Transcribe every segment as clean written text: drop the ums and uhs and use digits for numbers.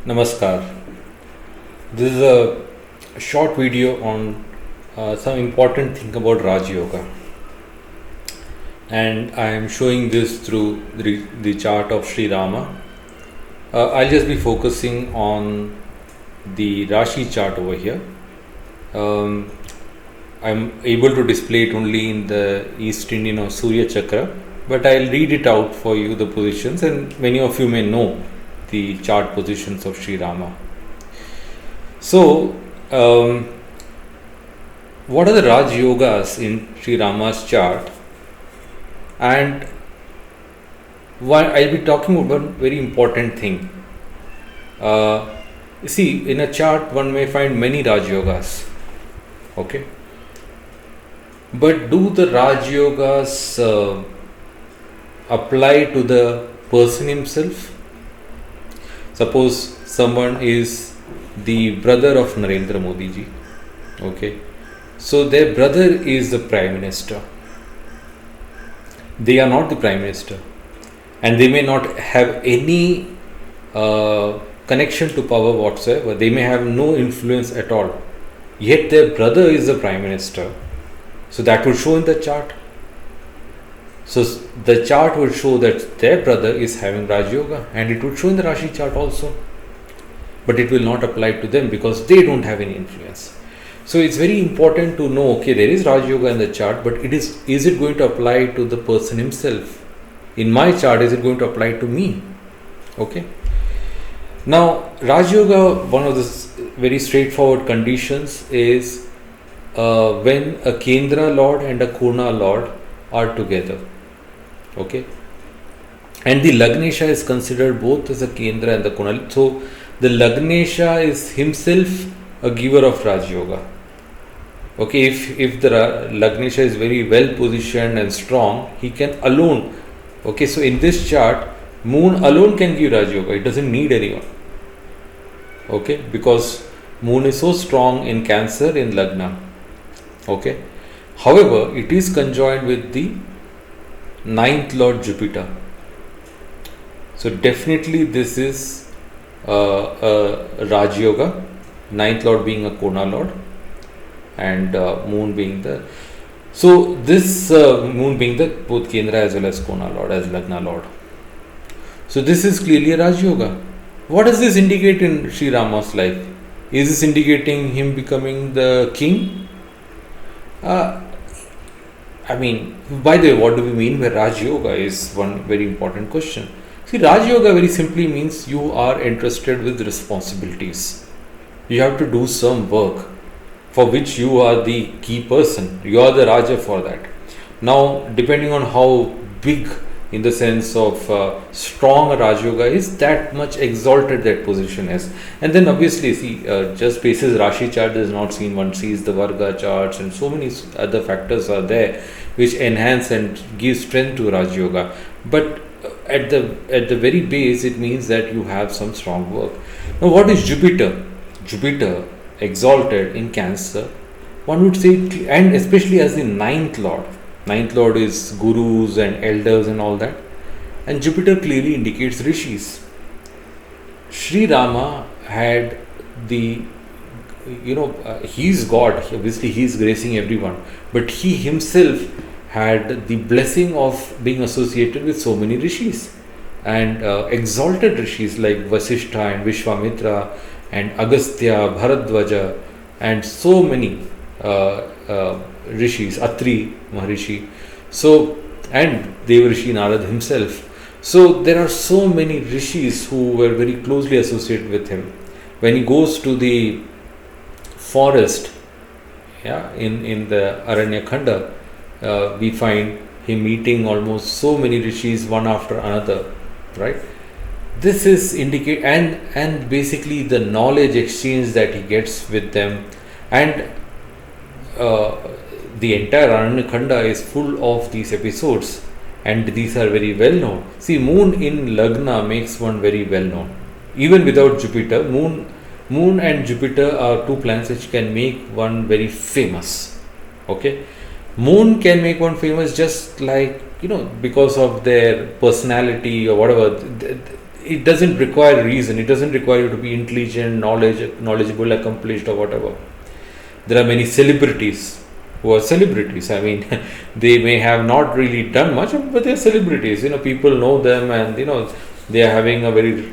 Namaskar. This is a short video on some important thing about Rajayoga, and I am showing this through the chart of Sri Rama. I'll just be focusing on the Rashi chart over here. I'm able to display it only in the East Indian or Surya Chakra, but I'll read it out for you, the positions, and many of you may know the chart positions of Sri Rama. So, what are the Raj Yogas in Sri Rama's chart? And I'll be talking about one very important thing. You see, in a chart, one may find many Raj Yogas. Okay, but do the Raj Yogas apply to the person himself? Suppose someone is the brother of Narendra Modi ji. Okay, so their brother is the Prime Minister. They are not the Prime Minister, and they may not have any connection to power whatsoever. They may have no influence at all. Yet their brother is the Prime Minister. So that would show in the chart. So the chart would show that their brother is having Raj Yoga, and it would show in the Rashi chart also. But it will not apply to them because they don't have any influence. So it's very important to know, okay, there is Raj Yoga in the chart, but is it going to apply to the person himself? In my chart, is it going to apply to me? Okay. Now, Raj Yoga, one of the very straightforward conditions is when a Kendra Lord and a Kurna Lord are together. Okay. And the Lagnesha is considered both as a Kendra and the Kurna. So, the Lagnesha is himself a giver of Raj Yoga. Okay, if the Lagnesha is very well positioned and strong, he can alone. Okay, so in this chart, Moon alone can give Raj Yoga. It doesn't need anyone. Okay, because Moon is so strong in Cancer in Lagna. Okay, however, it is conjoined with the 9th Lord Jupiter. So definitely this is a Raj Yoga, 9th Lord being a Kona Lord, and Moon being the. So this Moon being the both Kendra as well as Kona Lord, as Lagna Lord. So this is clearly a Raj Yoga. What does this indicate in Sri Rama's life? Is this indicating him becoming the king? I mean, by the way, what do we mean by Raj Yoga is one very important question. See, Raj Yoga very simply means you are entrusted with responsibilities. You have to do some work for which you are the key person. You are the Raja for that. Now, depending on how big, in the sense of strong Raj Yoga is, that much exalted that position is. And then obviously, see, just basis Rashi chart is not seen, one sees the Varga charts and so many other factors are there which enhance and give strength to Raj Yoga. But at the very base, it means that you have some strong work. Now, what is Jupiter? Jupiter exalted in Cancer, one would say, and especially as the 9th Lord. 9th Lord is gurus and elders and all that. And Jupiter clearly indicates rishis. Sri Rama had the, he's God, obviously he is gracing everyone. But he himself had the blessing of being associated with so many rishis. And exalted rishis like Vasishtha and Vishwamitra and Agastya, Bharadwaja and so many rishis, Atri Maharishi, so, and Devrishi Narad himself. So there are so many rishis who were very closely associated with him. When he goes to the forest, in the Aranya Khanda, we find him meeting almost so many rishis one after another, right? This is indicate and basically the knowledge exchange that he gets with them, and the entire Aranya Khanda is full of these episodes, and these are very well known. See, Moon in Lagna makes one very well known. Even without Jupiter, Moon and Jupiter are two planets which can make one very famous. Okay, Moon can make one famous just like, because of their personality or whatever. it doesn't require reason. It doesn't require you to be intelligent, knowledgeable, accomplished, or whatever. There are many celebrities who are celebrities. I mean, they may have not really done much, but they are celebrities. People know them, and they are having a very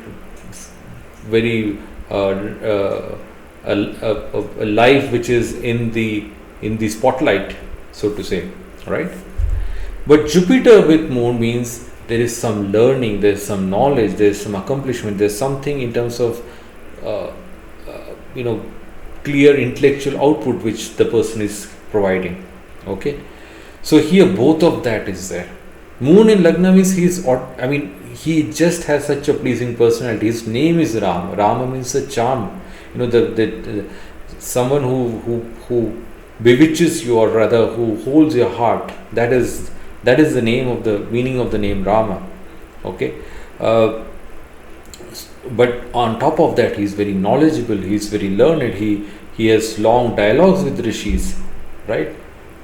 a life which is in the spotlight, so to say, right? But Jupiter with moon means there is some learning, there is some knowledge, there is some accomplishment, there is something in terms of clear intellectual output which the person is providing. Okay, so here both of that is there. Moon in Lagna means he just has such a pleasing personality. His name is Ram. Rama means a charm. The someone who bewitches you, or rather who holds your heart. That is the meaning of the name Rama. Okay, but on top of that, he is very knowledgeable. He is very learned. He has long dialogues with rishis, right?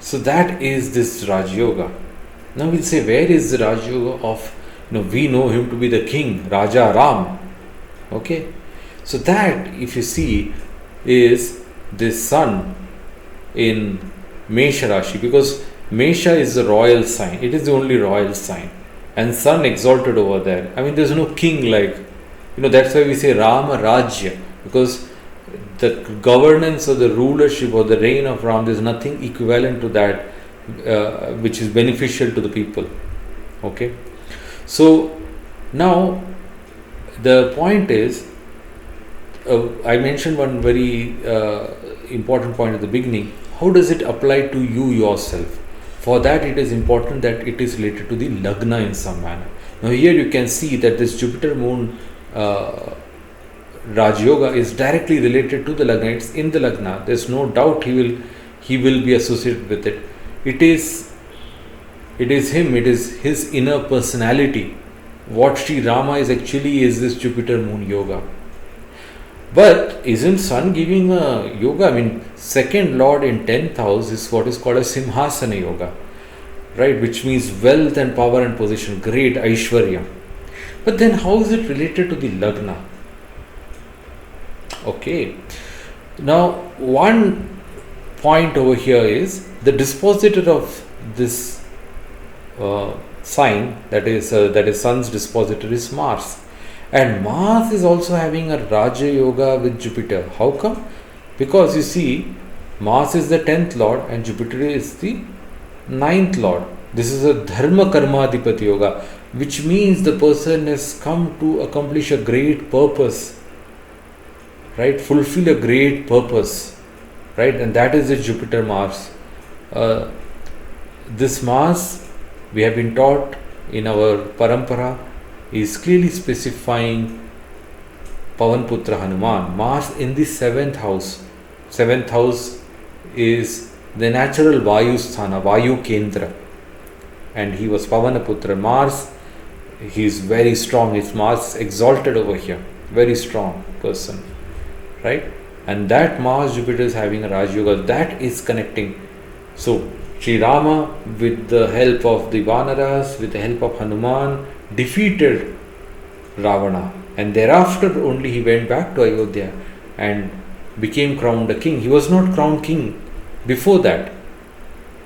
So that is this Rajayoga. Now we'll say, where is the Rajayoga of? We know him to be the king, Raja Ram. Okay, so that, if you see, is this sun in Mesha Rashi, because Mesha is the royal sign. It is the only royal sign, and sun exalted over there. I mean, there's no king like, that's why we say Rama Rajya, because the governance or the rulership or the reign of Ram, there's nothing equivalent to that which is beneficial to the people. Okay, so now the point is, I mentioned one very important point at the beginning. How does it apply to you yourself? For that, it is important that it is related to the Lagna in some manner. Now here you can see that this Jupiter Moon Rajayoga is directly related to the Lagna. It's in the Lagna. There's no doubt he will be associated with it. It is him. It is his inner personality. What Sri Rama is actually is this Jupiter Moon Yoga. But isn't Sun giving a yoga? I mean, second Lord in 10th house is what is called a Simhasana Yoga, right? Which means wealth and power and position, great Aishwarya. But then how is it related to the Lagna? Okay. Now, one point over here is the dispositor of this sign, that is Sun's dispositor, is Mars. And Mars is also having a Raja Yoga with Jupiter. How come? Because you see, Mars is the 10th Lord and Jupiter is the 9th Lord. This is a Dharma Karma Adhipati Yoga, which means the person has come to accomplish a great purpose, right? Fulfill a great purpose, right? And that is the Jupiter Mars. This Mars, we have been taught in our Parampara, is clearly specifying Pavanputra Hanuman. Mars in the 7th house. 7th house is the natural Vayu Sthana, Vayu Kendra. And he was Pavanaputra. Mars, he is very strong. It's Mars exalted over here. Very strong person. Right? And that Mars Jupiter is having a Raj Yoga. That is connecting. So, Sri Rama, with the help of the Vanaras, with the help of Hanuman, defeated Ravana, and thereafter only he went back to Ayodhya and became crowned a king. He was not crowned king before that.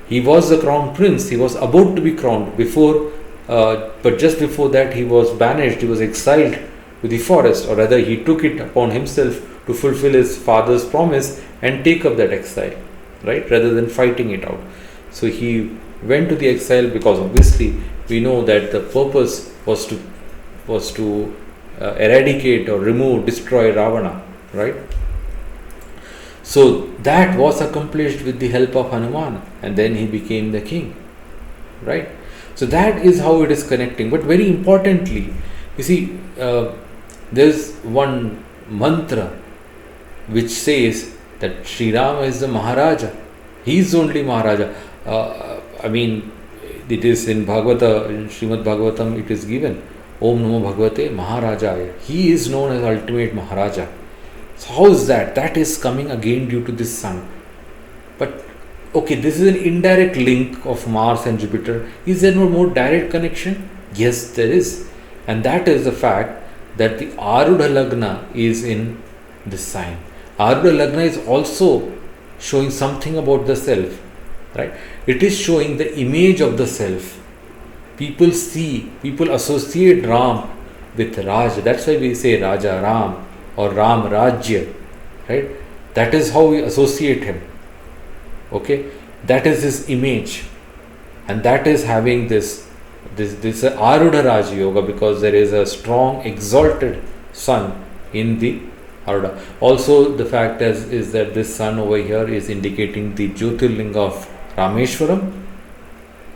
He was the crown prince. He was about to be crowned before, but just before that he was banished. He was exiled to the forest, or rather he took it upon himself to fulfill his father's promise and take up that exile, right, rather than fighting it out. So he went to the exile because obviously we know that the purpose was to eradicate or remove, destroy Ravana, right? So that was accomplished with the help of Hanuman, and then he became the king, right? So that is how it is connecting. But very importantly, you see, there's one mantra which says that Sri Rama is the Maharaja. He is only Maharaja. I mean, it is in Bhagavata, in Srimad Bhagavatam, it is given, Om Namo Bhagavate Maharajaya. He is known as ultimate Maharaja. So how is that? That is coming again due to this sun. But okay, this is an indirect link of Mars and Jupiter. Is there no more direct connection? Yes, there is. And that is the fact that the Arudha Lagna is in this sign. Arudha Lagna is also showing something about the self, right? It is showing the image of the self. People associate Ram with Raj. That's why we say Raja Ram or Ram Rajya, right? That is how we associate him. Okay, that is his image, and that is having this Arudha Raja Yoga, because there is a strong exalted sun in the Arudha. Also, the fact is that this sun over here is indicating the Jyotirlinga of Rameshwaram,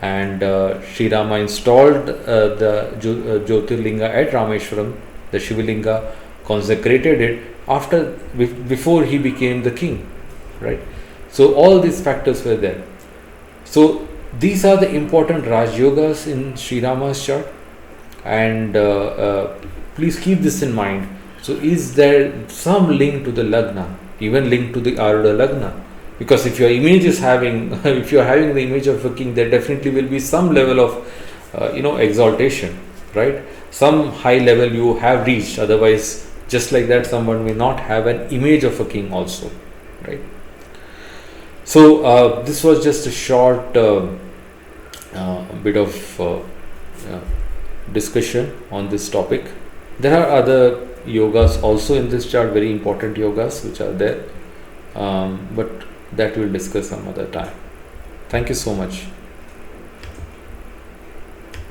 and Sri Rama installed the Jyotirlinga at Rameshwaram, the Shivalinga, consecrated it before he became the king, right? So all these factors were there. So these are the important Raj Yogas in Sri Rama's chart, and please keep this in mind. So is there some link to the Lagna, even link to the Arudha Lagna? Because if your image is if you are having the image of a king, there definitely will be some level of exaltation, right? Some high level you have reached. Otherwise, just like that, someone may not have an image of a king also, right? So this was just a short bit of discussion on this topic. There are other yogas also in this chart, very important yogas which are there, but that we'll discuss some other time. Thank you so much.